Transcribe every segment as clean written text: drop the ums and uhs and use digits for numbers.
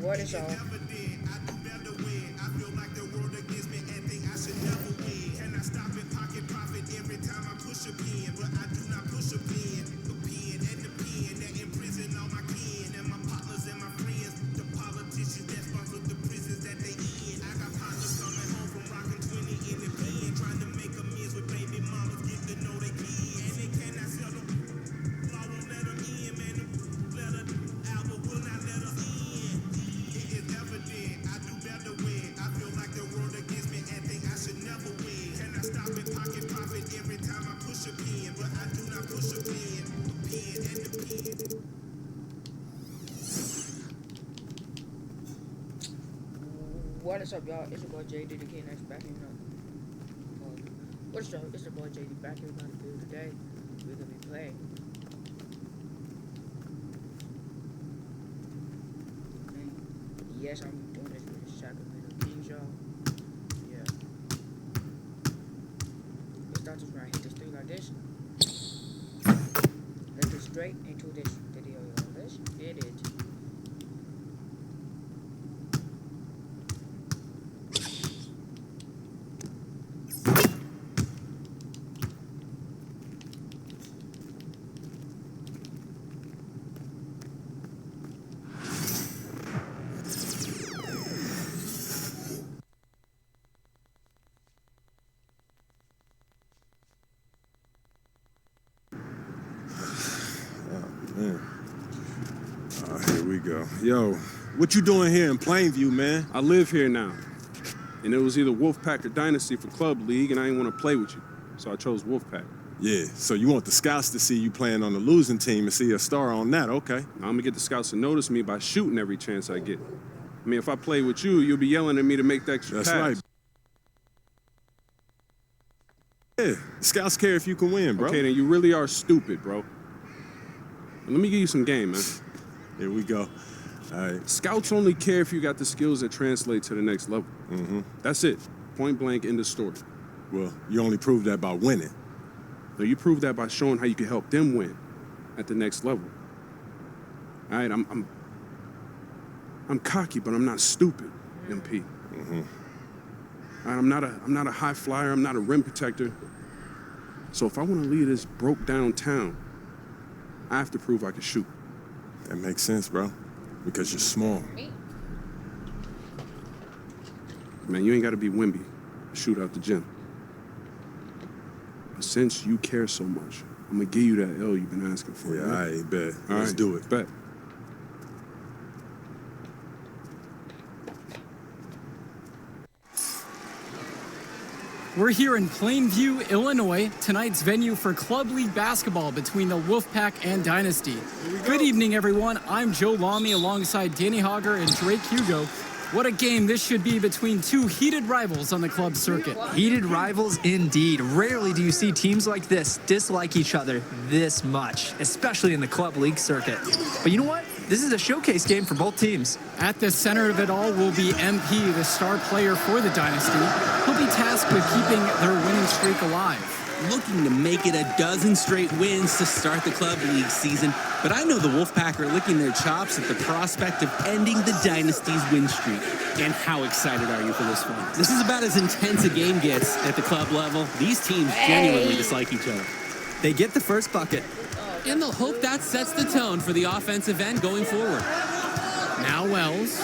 What is all? What is up, y'all? It's your boy JD, the King X back here. What's up? It's your boy JD back here. We're gonna do today. We're gonna be playing. And yes, I'm doing this with the Sacramento Kings, y'all. Yeah. Let's start this right. Hit this thing like this. Let's get straight into this video, y'all. Let's get it. Here we go. Yo, what you doing here in Plainview, man? I live here now. And it was either Wolfpack or Dynasty for Club League, and I didn't want to play with you. So I chose Wolfpack. Yeah, so you want the scouts to see you playing on the losing team and see a star on that, okay. Now, I'm going to get the scouts to notice me by shooting every chance I get. I mean, if I play with you, you'll be yelling at me to make the extra pass. That's right. Yeah, the scouts care if you can win, bro. Okay, then you really are stupid, bro. Let me give you some game, man. Here we go. All right. Scouts only care if you got the skills that translate to the next level. Mm-hmm. That's it. Point blank, end of story. Well, you only prove that by winning. No, you prove that by showing how you can help them win at the next level. All right, I'm cocky, but I'm not stupid, MP. Mm-hmm. All right, I'm not a high flyer. I'm not a rim protector. So if I want to lead this broke down town, I have to prove I can shoot. That makes sense, bro. Because you're small. Man, you ain't got to be Wimby to shoot out the gym. But since you care so much, I'm going to give you that L you've been asking for. Yeah, right? I bet. All Let's right, do it. Bet. We're here in Plainview, Illinois, tonight's venue for Club League basketball between the Wolfpack and Dynasty. Good evening, everyone. I'm Joe Lamy alongside Danny Hogger and Drake Hugo. What a game this should be between two heated rivals on the club circuit. Heated rivals indeed. Rarely do you see teams like this dislike each other this much, especially in the Club League circuit. But you know what? This is a showcase game for both teams. At the center of it all will be MP, the star player for the Dynasty. He'll be tasked with keeping their winning streak alive. Looking to make it a dozen straight wins to start the Club League season, but I know the Wolfpack are licking their chops at the prospect of ending the Dynasty's win streak. And how excited are you for this one? This is about as intense a game gets at the club level. These teams genuinely dislike each other. They get the first bucket. And they'll hope that sets the tone for the offensive end going forward. Now Wells,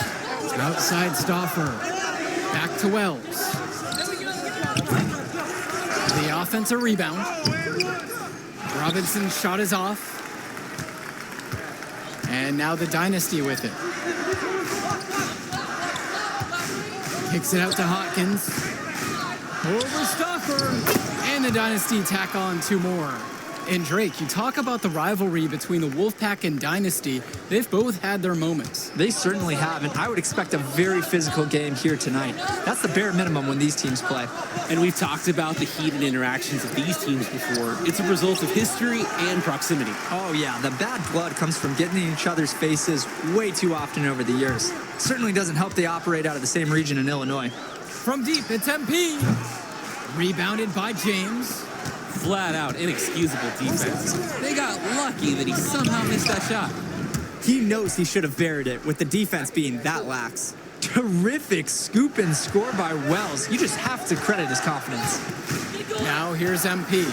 outside Stauffer, back to Wells. The offensive rebound. Robinson's shot is off. And now the Dynasty with it. Kicks it out to Hopkins. Over Stauffer. And the Dynasty tack on two more. And Drake, you talk about the rivalry between the Wolfpack and Dynasty. They've both had their moments. They certainly have, and I would expect a very physical game here tonight. That's the bare minimum when these teams play. And we've talked about the heated interactions of these teams before. It's a result of history and proximity. Oh yeah, the bad blood comes from getting in each other's faces way too often over the years. Certainly doesn't help they operate out of the same region in Illinois. From deep, it's MP. Rebounded by James. Flat out inexcusable defense. They got lucky that he somehow missed that shot. He knows he should have buried it with the defense being that lax. Terrific scoop and score by Wells. You just have to credit his confidence. Now here's MP.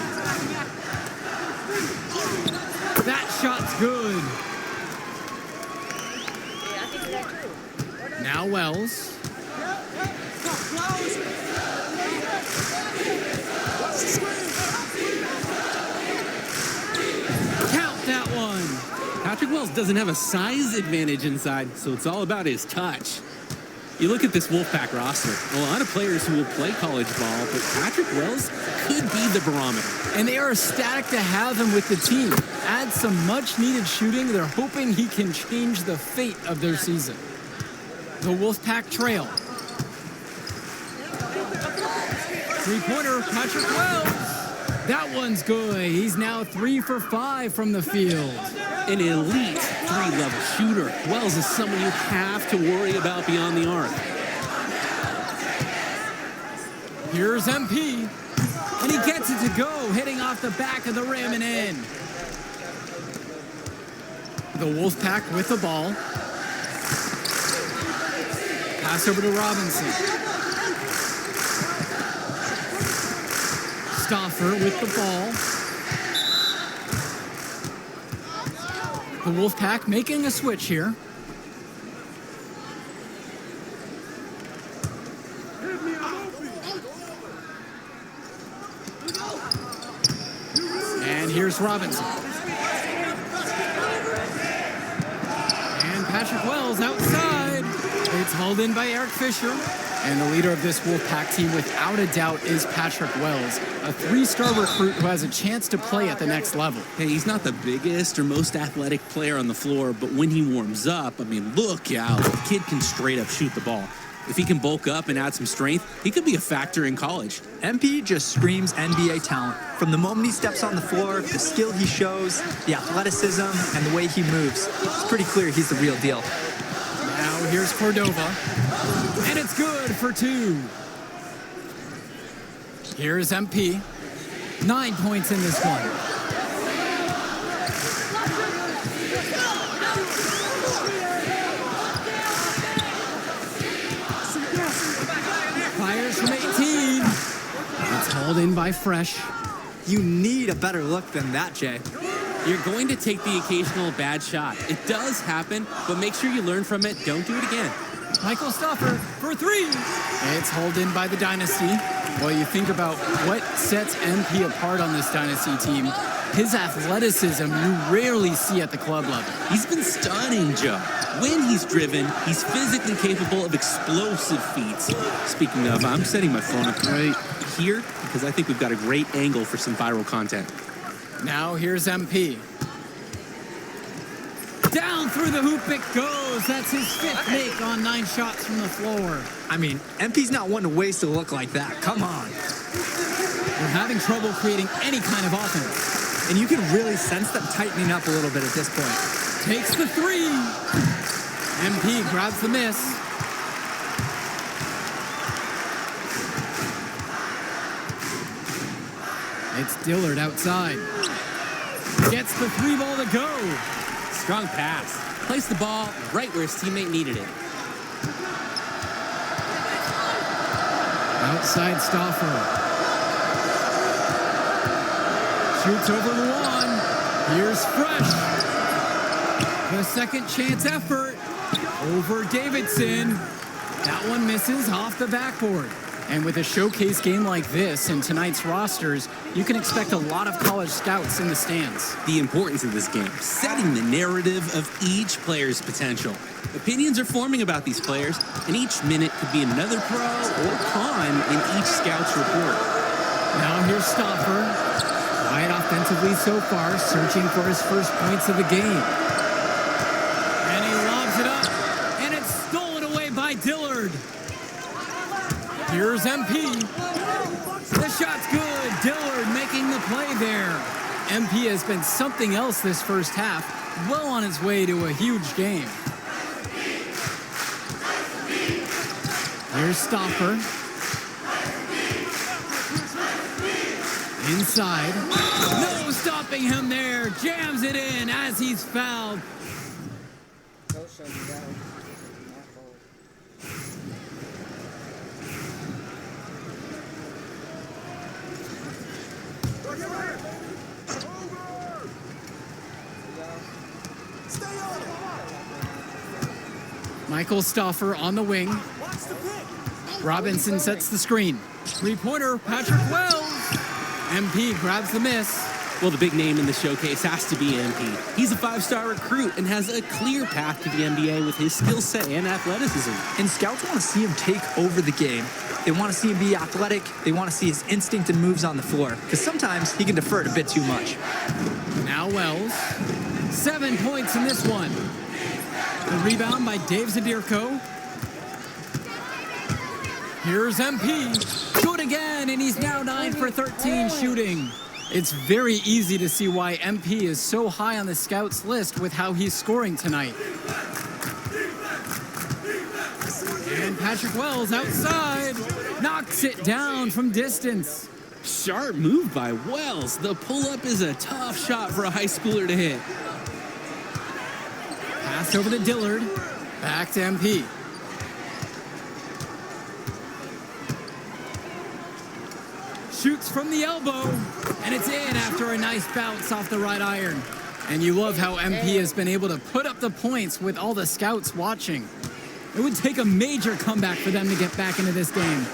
That shot's good. Now Wells. Count that one. Patrick Wells doesn't have a size advantage inside, so it's all about his touch. You look at this Wolfpack roster, a lot of players who will play college ball, but Patrick Wells could be the barometer. And they are ecstatic to have him with the team. Add some much-needed shooting. They're hoping he can change the fate of their season. The Wolfpack trail. Three-pointer, Patrick Wells. That one's good. He's now 3 for 5 from the field. An elite three-level shooter. Wells is someone you have to worry about beyond the arc. Here's MP. And he gets it to go, hitting off the back of the rim and in. The Wolfpack with the ball. Pass over to Robinson. Stauffer with the ball. The Wolfpack making a switch here. And here's Robinson. And Patrick Wells outside. It's hauled in by Eric Fisher. And the leader of this Wolfpack team, without a doubt, is Patrick Wells, a 3-star recruit who has a chance to play at the next level. Hey, he's not the biggest or most athletic player on the floor, but when he warms up, I mean, look out. The kid can straight up shoot the ball. If he can bulk up and add some strength, he could be a factor in college. MP just screams NBA talent. From the moment he steps on the floor, the skill he shows, the athleticism, and the way he moves, it's pretty clear he's the real deal. Now here's Cordova. And it's good for 2. Here's MP. 9 points in this one. Fires from 18. It's hauled in by Fresh. You need a better look than that, Jay. You're going to take the occasional bad shot. It does happen, but make sure you learn from it. Don't do it again. Michael Stauffer for 3. It's hauled in by the Dynasty. Well, you think about what sets MP apart on this Dynasty team. His athleticism you rarely see at the club level. He's been stunning, Joe. When he's driven, he's physically capable of explosive feats. Speaking of, I'm setting my phone up right here because I think we've got a great angle for some viral content. Now here's MP. Down through the hoop it goes. That's his 5th make on 9 shots from the floor. I mean, MP's not one to waste a look like that. Come on. They're having trouble creating any kind of offense. And you can really sense them tightening up a little bit at this point. Takes the 3. MP grabs the miss. It's Dillard outside. Gets the 3 ball to go. Strong pass. Placed the ball right where his teammate needed it. Outside Stauffer. Shoots over Luan. Here's Fresh. The second chance effort over Davidson. That one misses off the backboard. And with a showcase game like this in tonight's rosters, you can expect a lot of college scouts in the stands. The importance of this game, setting the narrative of each player's potential. Opinions are forming about these players, and each minute could be another pro or con in each scout's report. Now here's Stauffer. Quiet offensively so far, searching for his first points of the game. And he lobs it up, and it's stolen away by Dillard. Here's MP. The shot's good. Dillard making the play there. MP has been something else this first half, well on his way to a huge game. Here's Stauffer. Inside. No, 'Stopping him there. Jams it in as he's fouled. shut me down. My fault. Michael Stauffer on the wing. Robinson sets the screen. Three-pointer, Patrick Wells. MP grabs the miss. Well, the big name in the showcase has to be MP. He's a five-star recruit and has a clear path to the NBA with his skill set and athleticism. And scouts want to see him take over the game. They want to see him be athletic. They want to see his instinct and moves on the floor, because sometimes he can defer it a bit too much. Now Wells. 7 points in this one. The rebound by Dave Zadirko. Here's MP. Good again, and he's now 9 for 13 shooting. It's very easy to see why MP is so high on the scouts list with how he's scoring tonight. And Patrick Wells outside. Knocks it down from distance. Sharp move by Wells. The pull-up is a tough shot for a high schooler to hit. Pass over to Dillard. Back to MP. Shoots from the elbow, and it's in after a nice bounce off the right iron. And you love how MP has been able to put up the points with all the scouts watching. It would take a major comeback for them to get back into this game.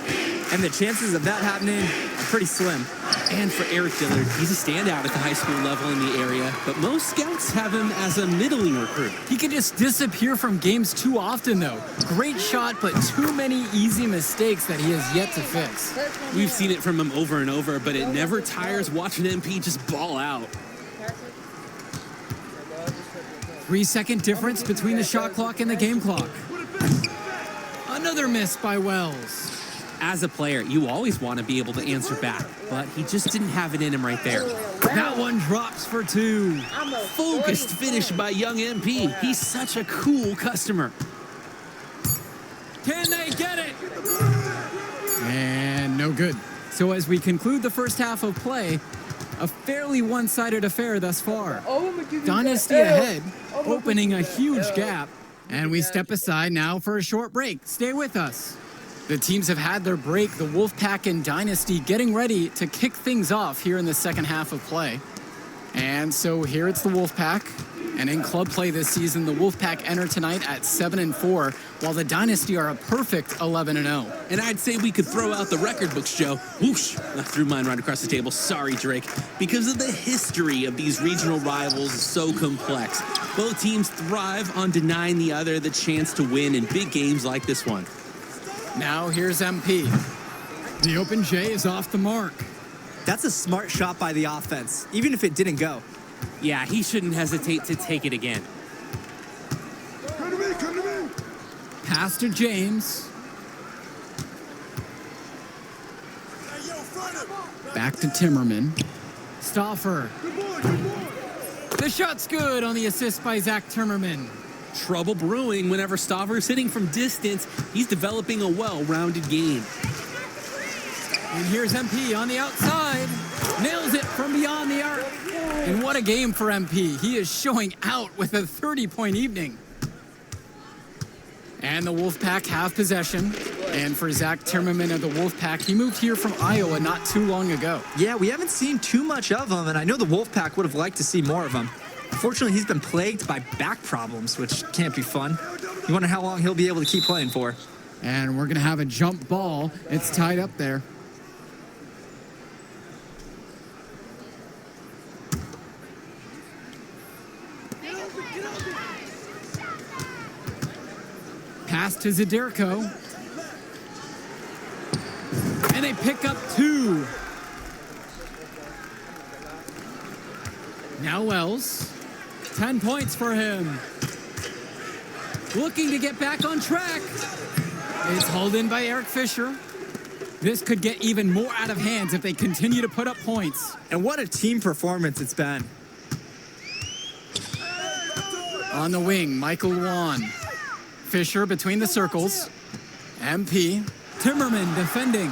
And the chances of that happening are pretty slim. And for Eric Dillard, he's a standout at the high school level in the area, but most scouts have him as a middling recruit. He can just disappear from games too often, though. Great shot, but too many easy mistakes that he has yet to fix. We've seen it from him over and over, but it never tires watching MP just ball out. 3-second difference between the shot clock and the game clock. Another miss by Wells. As a player, you always want to be able to answer back, but he just didn't have it in him right there. That one drops for 2. Focused finish by young MP. He's such a cool customer. Can they get it? And no good. So as we conclude the first half of play, a fairly one-sided affair thus far. Dynasty ahead, opening a huge gap. And we step aside now for a short break. Stay with us. The teams have had their break, the Wolfpack and Dynasty getting ready to kick things off here in the second half of play. And so here it's the Wolfpack. And in club play this season, the Wolfpack enter tonight at 7-4, while the Dynasty are a perfect 11-0. And I'd say we could throw out the record books, Joe. Whoosh! I threw mine right across the table. Sorry, Drake. Because of the history of these regional rivals is so complex. Both teams thrive on denying the other the chance to win in big games like this one. Now here's MP. The open J is off the mark. That's a smart shot by the offense, even if it didn't go. Yeah, he shouldn't hesitate to take it again. Come to me. Pass to James. Back to Timmerman. Stauffer. The shot's good on the assist by Zach Timmerman. Trouble brewing whenever Stauffer's hitting from distance. He's developing a well-rounded game. And here's MP on the outside. Nails it from beyond the arc. And what a game for MP. He is showing out with a 30-point evening. And the Wolfpack have possession. And for Zach Timmerman of the Wolfpack, he moved here from Iowa not too long ago. Yeah, we haven't seen too much of him, and I know the Wolfpack would have liked to see more of him. Unfortunately, he's been plagued by back problems, which can't be fun. You wonder how long he'll be able to keep playing for. And we're going to have a jump ball. It's tied up there. Pass to Zadirko. And they pick up 2. Now Wells. 10 points for him. Looking to get back on track. It's hauled in by Eric Fisher. This could get even more out of hands if they continue to put up points. And what a team performance it's been. On the wing, Michael Luan. Fisher between the circles. MP. Timmerman defending.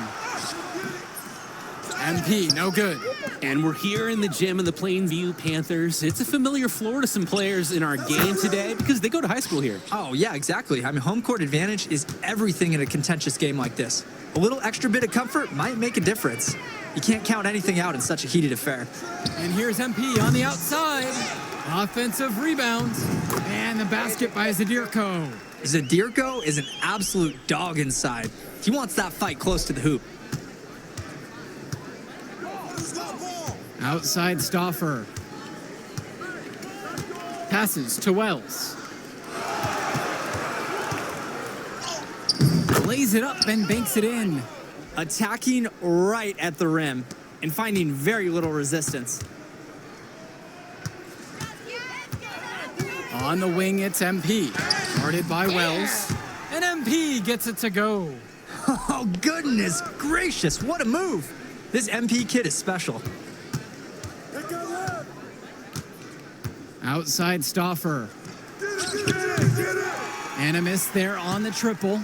MP, no good. And we're here in the gym of the Plainview Panthers. It's a familiar floor to some players in our game today because they go to high school here. Oh, yeah, exactly. I mean, home court advantage is everything in a contentious game like this. A little extra bit of comfort might make a difference. You can't count anything out in such a heated affair. And here's MP on the outside. Offensive rebound. And the basket by Zadirko. Zadirko is an absolute dog inside. He wants that fight close to the hoop. Outside Stauffer. Passes to Wells. Lays it up and banks it in. Attacking right at the rim and finding very little resistance. On the wing, it's MP. Guarded by Wells. And MP gets it to go. Oh, goodness gracious, what a move. This MP kid is special. Outside Stauffer. And a miss there on the triple.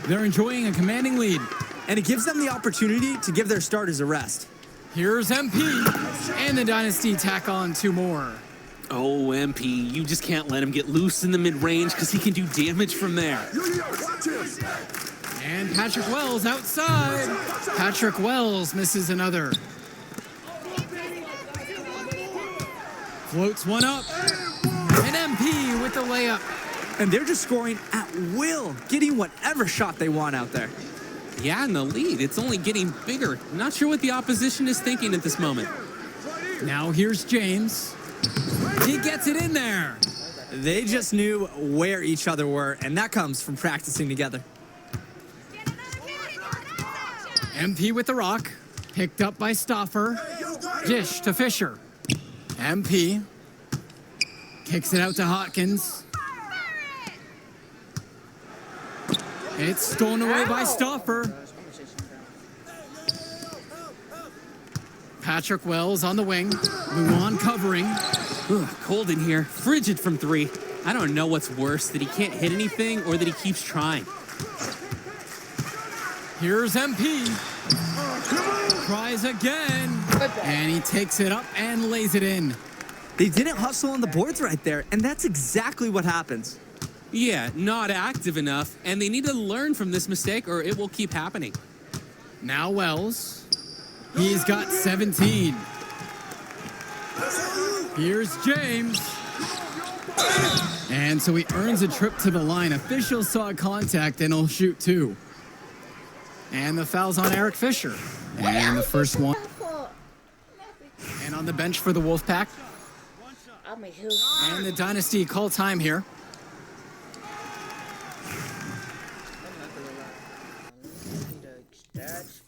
They're enjoying a commanding lead. And it gives them the opportunity to give their starters a rest. Here's MP. And the Dynasty tack on 2 more. Oh, MP, you just can't let him get loose in the mid-range because he can do damage from there. And Patrick Wells outside. Patrick Wells misses another. Floats one up. And MP with the layup. And they're just scoring at will, getting whatever shot they want out there. Yeah, and the lead, it's only getting bigger. Not sure what the opposition is thinking at this moment. Now here's James. He gets it in there. They just knew where each other were, and that comes from practicing together. MP with the rock. Picked up by Stauffer. Dish to Fisher. MP. Kicks it out to Hopkins. It's stolen away by Stauffer. Patrick Wells on the wing. Luan covering. Ugh, cold in here. Frigid from 3. I don't know what's worse, that he can't hit anything or that he keeps trying. Here's MP. Tries again. And he takes it up and lays it in. They didn't hustle on the boards right there, and that's exactly what happens. Yeah, not active enough, and they need to learn from this mistake or it will keep happening. Now Wells. He's got 17. Here's James. And so he earns a trip to the line. Officials saw contact and he'll shoot 2. And the foul's on Eric Fisher. And the first one. And on the bench for the Wolfpack. And the Dynasty call time here. Stats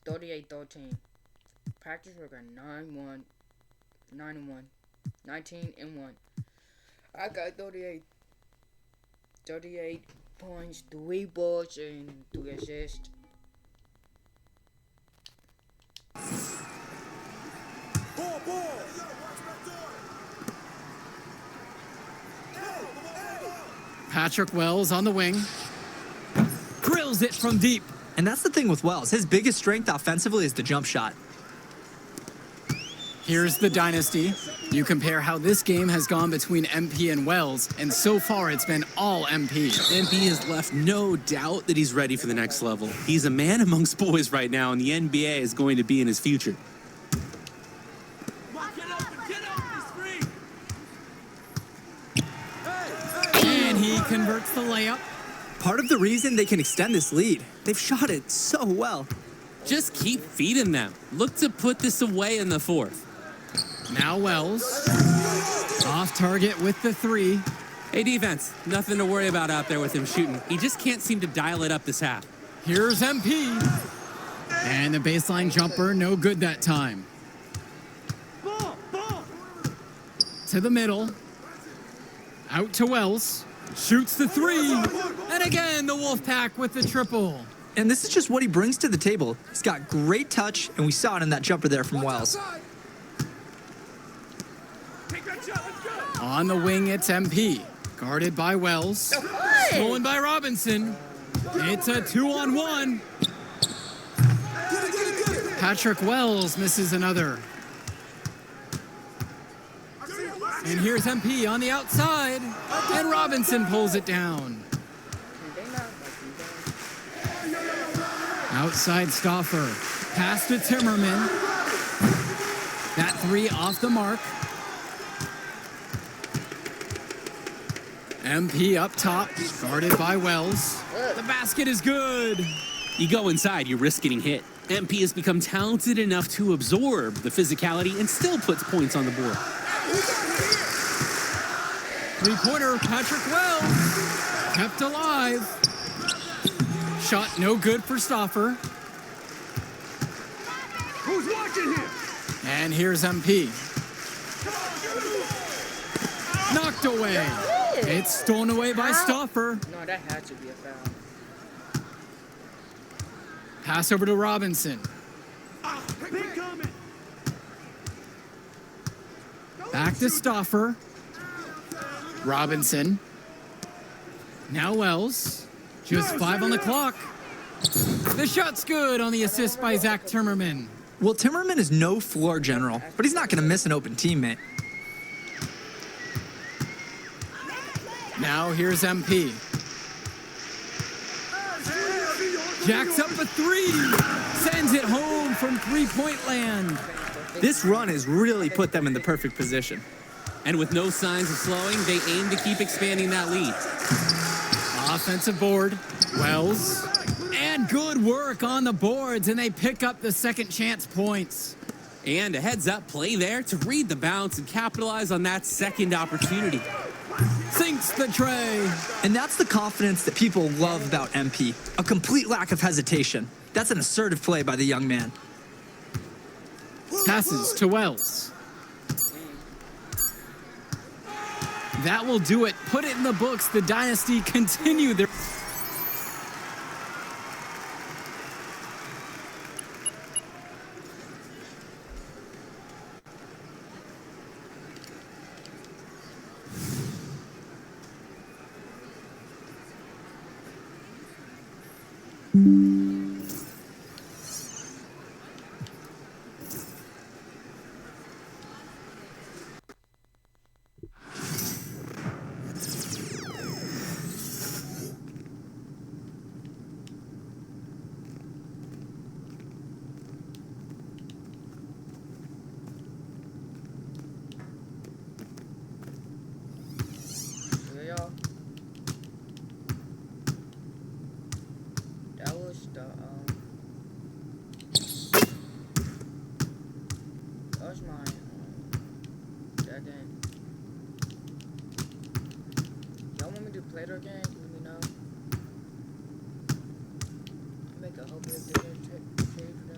38-13. Practice record 9-1, 9-1, 19-1. I got 38 points, 3 boards, and 3 assists. Patrick Wells on the wing. Drills it from deep. And that's the thing with Wells. His biggest strength offensively is the jump shot. Here's the Dynasty. You compare how this game has gone between MP and Wells, and so far it's been all MP. MP has left no doubt that he's ready for the next level. He's a man amongst boys right now, and the NBA is going to be in his future. And he converts the layup. Part of the reason they can extend this lead, they've shot it so well. Just keep feeding them. Look to put this away in the 4th. Now Wells. Off target with the 3. Hey, defense, nothing to worry about out there with him shooting. He just can't seem to dial it up this half. Here's MP. And the baseline jumper, no good that time. To the middle. Out to Wells. Shoots the 3. And again, the Wolfpack with the triple. And this is just what he brings to the table. He's got great touch, and we saw it in that jumper there from Wells. On the wing, it's MP. Guarded by Wells. Stolen by Robinson. It's a 2-on-1. Patrick Wells misses another. And here's MP on the outside, and Robinson pulls it down. Can they not like do that? Outside Stauffer, pass to Timmerman. That three off the mark. MP up top, guarded by Wells. The basket is good. You go inside, you risk getting hit. MP has become talented enough to absorb the physicality and still puts points on the board. Three-pointer, Patrick Wells. Kept alive. Shot no good for Stauffer. Who's watching here? And here's MP. Knocked away. It's stolen away by Stauffer. No, that had to be a foul. Pass over to Robinson. Back to Stauffer. Robinson. Now Wells. Just 5 on the clock. The shot's good on the assist by Zach Timmerman. Well, Timmerman is no floor general, but he's not going to miss an open teammate. Now here's MP. Jacks up a three. Sends it home from three-point land. This run has really put them in the perfect position. And with no signs of slowing, they aim to keep expanding that lead. Offensive board. Wells. And good work on the boards, and they pick up the second chance points. And a heads-up play there to read the bounce and capitalize on that second opportunity. Sinks the tray. And that's the confidence that people love about MP. A complete lack of hesitation. That's an assertive play by the young man. Passes to Wells. That will do it. Put it in the books. The Dynasty continue their... Yeah, y'all. That was the that was my that game. Y'all want me to play their game? Let me know. Make a whole bit of trade for that.